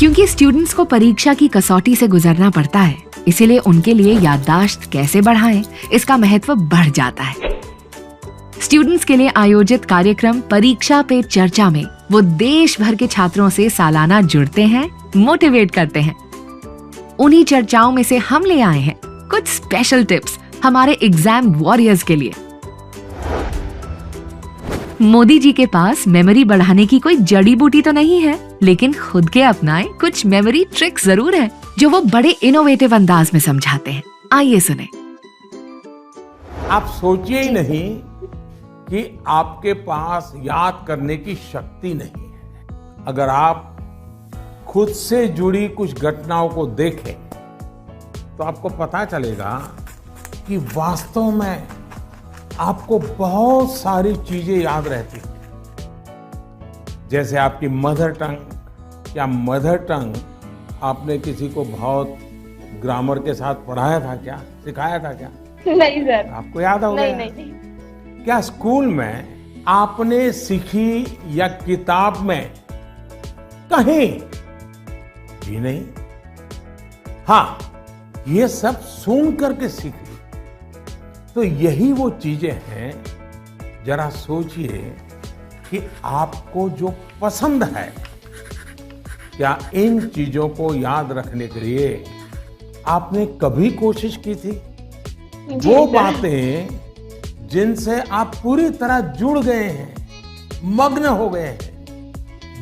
क्योंकि स्टूडेंट्स को परीक्षा की कसौटी से गुजरना पड़ता है, इसीलिए उनके लिए याददाश्त कैसे बढ़ाएं, इसका महत्व बढ़ जाता है। स्टूडेंट्स के लिए आयोजित कार्यक्रम परीक्षा पे चर्चा में वो देश भर के छात्रों से सालाना जुड़ते हैं, मोटिवेट करते हैं। उन्हीं चर्चाओं में से हम ले आए हैं कुछ स्पेशल टिप्स हमारे एग्जाम वॉरियर्स के लिए। मोदी जी के पास मेमोरी बढ़ाने की कोई जड़ी बूटी तो नहीं है, लेकिन खुद के अपनाए कुछ मेमोरी ट्रिक्स जरूर हैं, जो वो बड़े इनोवेटिव अंदाज में समझाते हैं। आइए सुने। आप सोचिए ही नहीं कि आपके पास याद करने की शक्ति नहीं है। अगर आप खुद से जुड़ी कुछ घटनाओं को देखें तो आपको पता चलेगा कि वास्तव में आपको बहुत सारी चीजें याद रहती हैं। जैसे आपकी मदर टंग या मदर टंग आपने किसी को बहुत ग्रामर के साथ पढ़ाया था क्या, सिखाया था क्या? नहीं सर। आपको याद होगा? नहीं। क्या स्कूल में आपने सीखी या किताब में कहीं भी नहीं? हाँ, ये सब सुन करके सीखी। तो यही वो चीजें हैं, जरा सोचिए कि आपको जो पसंद है, क्या इन चीजों को याद रखने के लिए आपने कभी कोशिश की थी? वो बातें जिनसे आप पूरी तरह जुड़ गए हैं, मग्न हो गए हैं,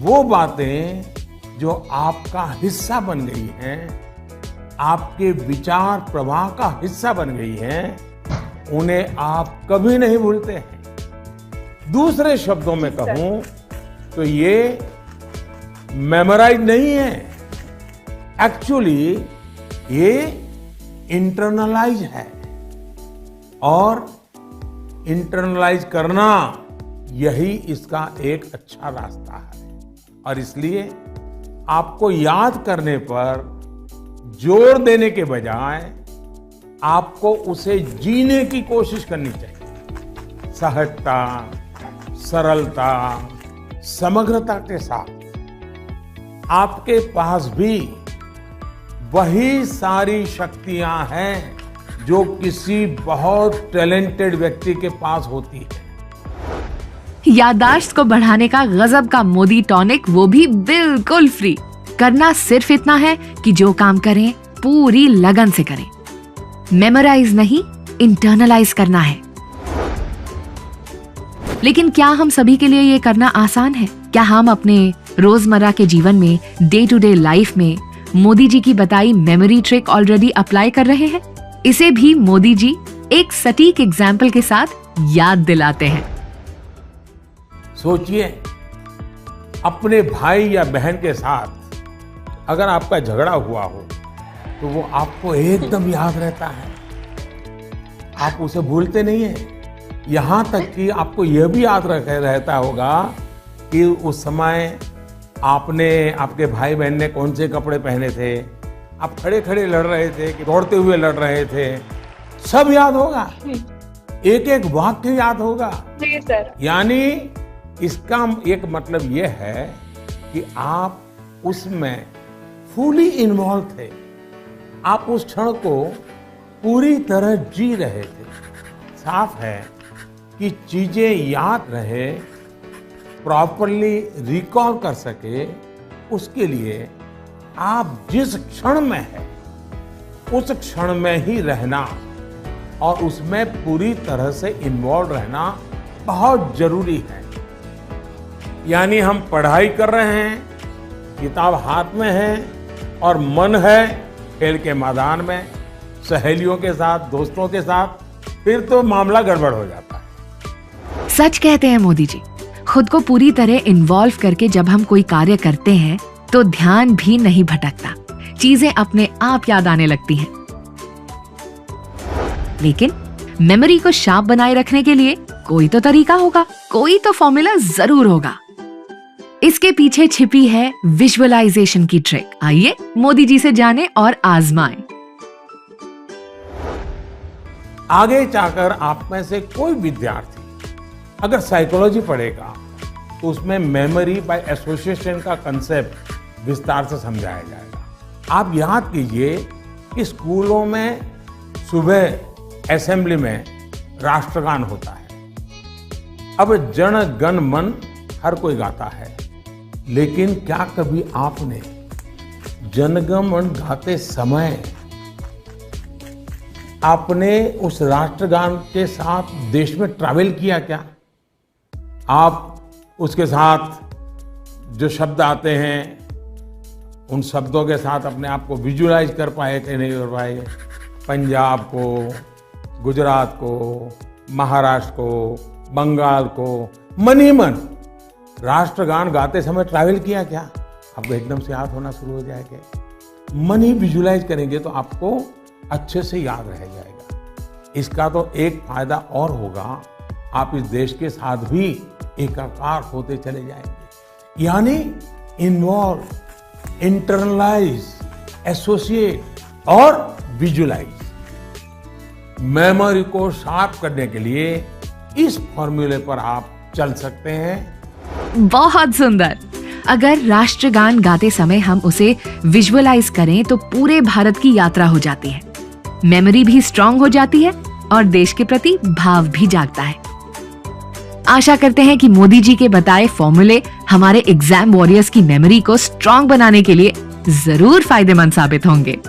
वो बातें जो आपका हिस्सा बन गई हैं, आपके विचार प्रवाह का हिस्सा बन गई हैं, उन्हें आप कभी नहीं भूलते हैं। दूसरे शब्दों में कहूं तो ये मेमोराइज नहीं है, एक्चुअली ये इंटरनलाइज है। और इंटरनलाइज करना यही इसका एक अच्छा रास्ता है। और इसलिए आपको याद करने पर जोर देने के बजाय आपको उसे जीने की कोशिश करनी चाहिए। सहजता, सरलता, समग्रता के साथ आपके पास भी वही सारी शक्तियां हैं जो किसी बहुत टैलेंटेड व्यक्ति के पास होती है। याददाश्त को बढ़ाने का गजब का मोदी टॉनिक, वो भी बिल्कुल फ्री। करना सिर्फ इतना है कि जो काम करें पूरी लगन से करें। मेमोराइज नहीं, इंटरनलाइज करना है। लेकिन क्या हम सभी के लिए ये करना आसान है? क्या हम अपने रोजमर्रा के जीवन में, डे टू डे लाइफ में मोदी जी की बताई मेमोरी ट्रिक ऑलरेडी अप्लाई कर रहे हैं? इसे भी मोदी जी एक सटीक एग्जाम्पल के साथ याद दिलाते हैं। सोचिए, अपने भाई या बहन के साथ अगर आपका झगड़ा हुआ हो तो वो आपको एकदम याद रहता है, आप उसे भूलते नहीं हैं। यहां तक कि आपको यह भी याद रहता होगा कि उस समय आपके भाई बहन ने कौन से कपड़े पहने थे, आप खड़े खड़े लड़ रहे थे कि दौड़ते हुए लड़ रहे थे, सब याद होगा। एक एक वाक्य याद होगा। जी सर। यानी इसका एक मतलब यह है कि आप उसमें फुली इन्वॉल्व थे, आप उस क्षण को पूरी तरह जी रहे थे। साफ है कि चीजें याद रहे, प्रॉपरली रिकॉल कर सके, उसके लिए आप जिस क्षण में हैं उस क्षण में ही रहना और उसमें पूरी तरह से इन्वॉल्व रहना बहुत जरूरी है। यानी हम पढ़ाई कर रहे हैं, किताब हाथ में है और मन है खेल के मैदान में, सहेलियों के साथ, दोस्तों के साथ, फिर तो मामला गड़बड़ हो जाता है। सच कहते हैं मोदी जी। खुद को पूरी तरह इन्वॉल्व करके जब हम कोई कार्य करते हैं तो ध्यान भी नहीं भटकता, चीजें अपने आप याद आने लगती हैं। लेकिन मेमोरी को शार्प बनाए रखने के लिए कोई तो तरीका होगा, कोई तो फॉर्मूला जरूर होगा। इसके पीछे छिपी है विजुअलाइजेशन की ट्रिक। आइए मोदी जी से जाने और आजमाएं। आगे जाकर आप में से कोई विद्यार्थी अगर साइकोलॉजी पढ़ेगा तो उसमें मेमोरी बाय एसोसिएशन का कंसेप्ट विस्तार से समझाया जाएगा। आप याद कीजिए कि स्कूलों में सुबह असेंबली में राष्ट्रगान होता है। अब जन गण मन हर कोई गाता है, लेकिन क्या कभी आपने जनगण मन गाते समय आपने उस राष्ट्रगान के साथ देश में ट्रैवल किया क्या? आप उसके साथ जो शब्द आते हैं उन शब्दों के साथ अपने आप को विजुअलाइज कर पाए कि नहीं कर पाए? पंजाब को, गुजरात को, महाराष्ट्र को, बंगाल को मन ही मन राष्ट्रगान गाते समय ट्रैवल किया क्या? आपको एकदम से याद होना शुरू हो जाएगा। मन ही विजुअलाइज करेंगे तो आपको अच्छे से याद रह जाएगा। इसका तो एक फायदा और होगा, आप इस देश के साथ भी एकाकार होते चले जाएंगे। यानी इन्वॉल्व, इंटरनलाइज, एसोसिएट और विजुअलाइज। मेमोरी को शार्प करने के लिए इस फॉर्मूले पर आप चल सकते हैं। बहुत सुंदर। अगर राष्ट्रगान गाते समय हम उसे विजुअलाइज करें तो पूरे भारत की यात्रा हो जाती है, मेमोरी भी स्ट्रांग हो जाती है और देश के प्रति भाव भी जागता है। आशा करते हैं कि मोदी जी के बताए फॉर्मूले हमारे एग्जाम वॉरियर्स की मेमोरी को स्ट्रांग बनाने के लिए जरूर फायदेमंद साबित होंगे।